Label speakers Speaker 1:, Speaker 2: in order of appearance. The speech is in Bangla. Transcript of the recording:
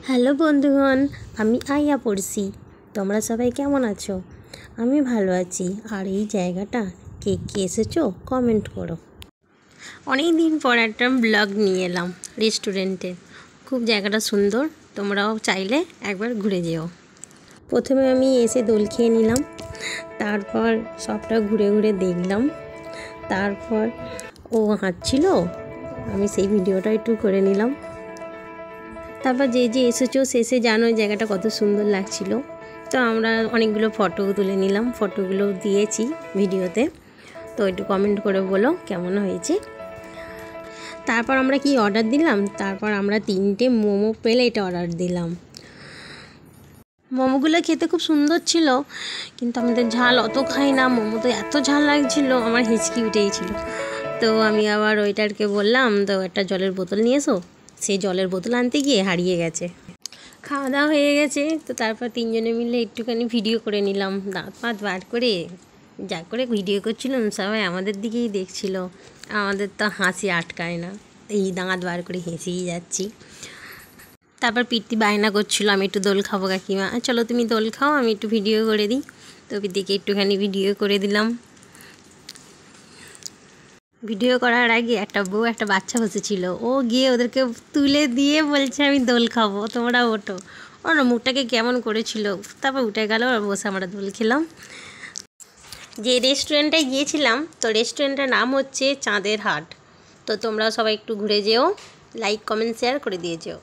Speaker 1: হ্যালো বন্ধুগণ, আমি আইয়া পড়ছি। তোমরা সবাই কেমন আছো? আমি ভালো আছি। আর এই জায়গাটা কে কে এসেছো কমেন্ট করো। অনেক দিন পর একটা ব্লগ নিয়ে এলাম রেস্টুরেন্টে। খুব জায়গাটা সুন্দর, তোমরাও চাইলে একবার ঘুরে যেও। প্রথমে আমি এসে দোল খেয়ে নিলাম, তারপর সবটা ঘুরে ঘুরে দেখলাম। তারপর ও হাঁটছিল, আমি সেই ভিডিওটা একটু করে নিলাম। তারপর যে এসেছো শেষে জানো জায়গাটা কত সুন্দর লাগছিল। তো আমরা অনেকগুলো ফটো তুলে নিলাম, ফটোগুলো দিয়েছি ভিডিওতে। তো একটু কমেন্ট করে বলো কেমন হয়েছে। তারপর আমরা কি অর্ডার দিলাম, তারপর আমরা 3টে মোমো প্লেট অর্ডার দিলাম। মোমোগুলো খেতে খুব সুন্দর ছিল, কিন্তু আমাদের ঝাল অত খাই না। মোমো তো এত ঝাল লাগছিল, আমার হিচকি উঠেছিল। তো আমি আবার ওইটারকে বললাম, তো একটা জলের বোতল নিয়ে এসো। সেই জলের বোতল আনতে গিয়ে হারিয়ে গেছে। খাওয়া দাওয়া হয়ে গেছে, তো তারপর 3জনে মিলে একটুখানি ভিডিও করে নিলাম। দাঁত ফাঁত বার করে যা করে ভিডিও করছিলাম, সবাই আমাদের দিকেই দেখছিল। আমাদের তো হাসি আটকায় না, এই দাঁত বার করে হেসেই যাচ্ছি। তারপর পিত্তি বায়না করছিল, আমি একটু দোল খাবো কাকিমা। চলো তুমি দোল খাও, আমি একটু ভিডিও করে দিই। তো পিত্তিকে একটুখানি ভিডিও করে দিলাম। ভিডিও করার আগে একটা বউ একটা বাচ্চা বসেছিল, ও গিয়ে ওদেরকে তুলে দিয়ে বলছে আমি দোল খাবো, তোমরা ওঠো। ওর মুখটাকে কেমন করেছিল। তারপর উঠে গেল, আর বসে আমরা দোল খেলাম। যে রেস্টুরেন্টে গিয়েছিলাম, তো রেস্টুরেন্টের নাম হচ্ছে চাঁদের হাট। তো তোমরা সবাই একটু ঘুরে যেও, লাইক কমেন্ট শেয়ার করে দিয়ে যেও।